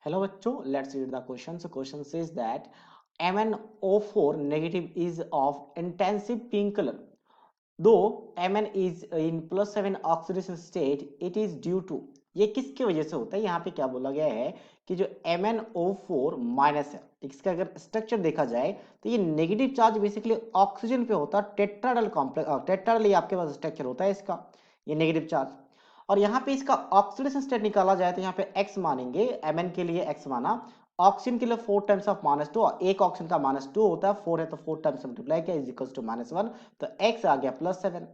Hello bachcho, let's read the question. So question says that MnO4 negative is of intensive pink color. Though Mn is in +7 oxidation state, it is due to, ये किसके वजह से होता है? यहाँ पे क्या बोला गया है कि जो MnO4 माइनस है, इसका अगर स्ट्रक्चर देखा जाए तो ये नेगेटिव चार्ज बेसिकली ऑक्सीजन पे होता है। टेट्राडल कॉम्प्लेक्स, टेट्राडल ये आपके पास स्ट्रक्चर होता है इसका, ये नेगेटिव चार्ज। और यहाँ पे इसका ऑक्सीडेशन स्टेट निकाला जाए तो यहाँ पे x मानेंगे, Mn के लिए x माना, ऑक्सीजन के लिए 4 टाइम्स ऑफ -2, एक ऑक्सीजन का -2 होता है, 4 है तो 4 टाइम्स मल्टीप्लाई किया इज इक्वल्स टू -1, तो x आ गया +7।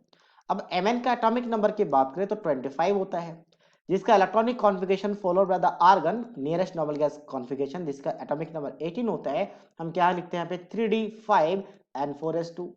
अब Mn का एटॉमिक नंबर की बात करें तो 25 होता है, जिसका electronic configuration followed by the argon nearest noble gas configuration, जिसका एटॉमिक नंबर 18 होता है। हम क्या लिखते हैं यहाँ पे 3d5n4s2।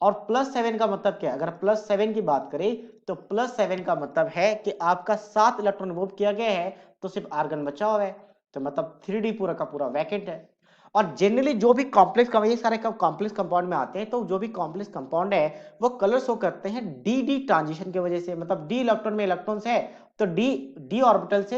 और +7 का मतलब क्या है? अगर +7 की बात करें तो +7 का मतलब है कि आपका 7 इलेक्ट्रॉन रिमूव किया गया है तो सिर्फ आर्गन बचा हुआ है, तो मतलब 3d पूरा का पूरा वैकेंट है। और जनरली जो भी कॉम्प्लेक्स, ये सारे कॉम्प्लेक्स कंपाउंड में आते हैं, तो जो भी कॉम्प्लेक्स कंपाउंड है वो कलर शो करते हैं डी ट्रांजिशन की वजह से। मतलब डी इलेक्ट्रॉन में इलेक्ट्रॉन्स है तो डी ऑर्बिटल से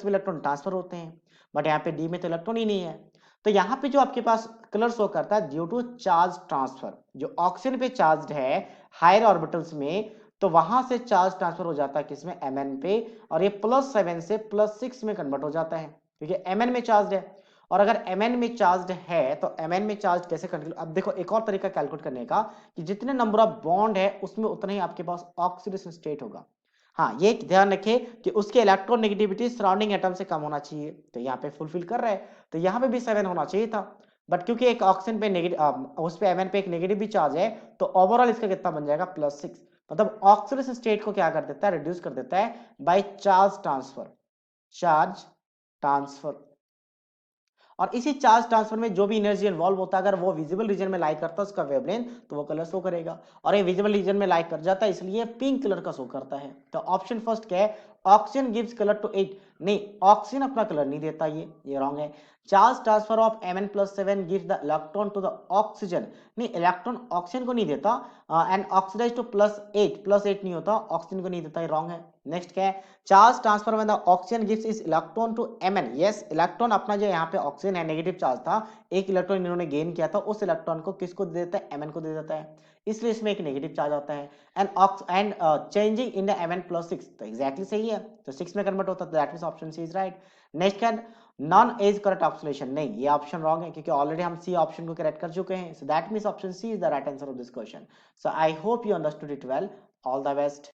इलेक्ट्रॉन ट्रांसफर होते हैं, बट यहाँ पे डी में तो इलेक्ट्रॉन ही नहीं है। तो यहाँ पे जो आपके पास कलर शो करता है ड्यू टू चार्ज ट्रांसफर, जो ऑक्सीजन पे चार्ज है हायर ऑर्बिटल्स में, तो वहां से चार्ज ट्रांसफर हो जाता है किसमें? Mn पे, और ये +7 से +6 में कन्वर्ट हो जाता है क्योंकि Mn में चार्ज है। और अगर Mn में चार्ज है तो Mn में चार्ज कैसे कैलकुलेट? अब देखो एक और तरीका कैलकुलेट करने का कि जितने नंबर ऑफ बॉन्ड है उसमें उतना ही आपके पास ऑक्सीडेशन स्टेट होगा। हाँ, ये ध्यान रखें कि उसके इलेक्ट्रॉन नेगेटिविटी सराउंडिंग एटम से कम होना चाहिए, तो यहाँ पे फुलफिल कर रहा है, तो यहाँ पे भी 7 होना चाहिए था। बट क्योंकि एक ऑक्सीजन पे नेगेटिव, उस पे Mn पे एक नेगेटिव भी चार्ज है, तो ओवरऑल इसका कितना बन जाएगा? +6। मतलब ऑक्सीडेशन स्टेट को क्या कर देता है? रिड्यूस कर देता है by charge transfer. Charge transfer. और इसी चार्ज ट्रांसफर में जो भी एनर्जी इन्वॉल्व होता है, अगर वो विजिबल रीजन में लाई करता है उसका वेवलेंथ, तो वो कलर शो करेगा। और ये विजिबल रीजन में लाई कर जाता है इसलिए पिंक कलर का शो करता है। तो ऑप्शन फर्स्ट क्या है? Oxygen gives colour to it. नहीं, ऑक्सीजन अपना कलर नहीं देता, ये रॉन्ग है। Charge transfer of Mn+7 gives the electron to the oxygen. नहीं, इलेक्ट्रॉन ऑक्सीजन को नहीं देता, एंड ऑक्सीडाइज टू +8 नहीं होता, ऑक्सीजन को नहीं देता, ये रॉन्ग है। नेक्स्ट क्या है? Charge transfer when the oxygen gives is electron to Mn। Yes, electron अपना जो यहाँ पे ऑक्सीजन है नेगेटिव चार्ज था, एक इलेक्ट्रॉन इन्होंने गेन किया था, उस इलेक्ट्रॉन को किसको दे देता है? Mn को दे देता है, इसलिए इसमें एक नेगेटिव चार्ज आता है। And changing in the Mn+6, तो एग्जैक्टली सही है, तो 6 में कन्वर्ट होता है, तो that means option C is right. Next क्या? None as correct oxidation. नहीं, ये ऑप्शन रॉन्ग है क्योंकि ऑलरेडी हम सी ऑप्शन को करेक्ट कर चुके हैं, so that means option C is the right answer of this question. So I hope you understood it well. All the best.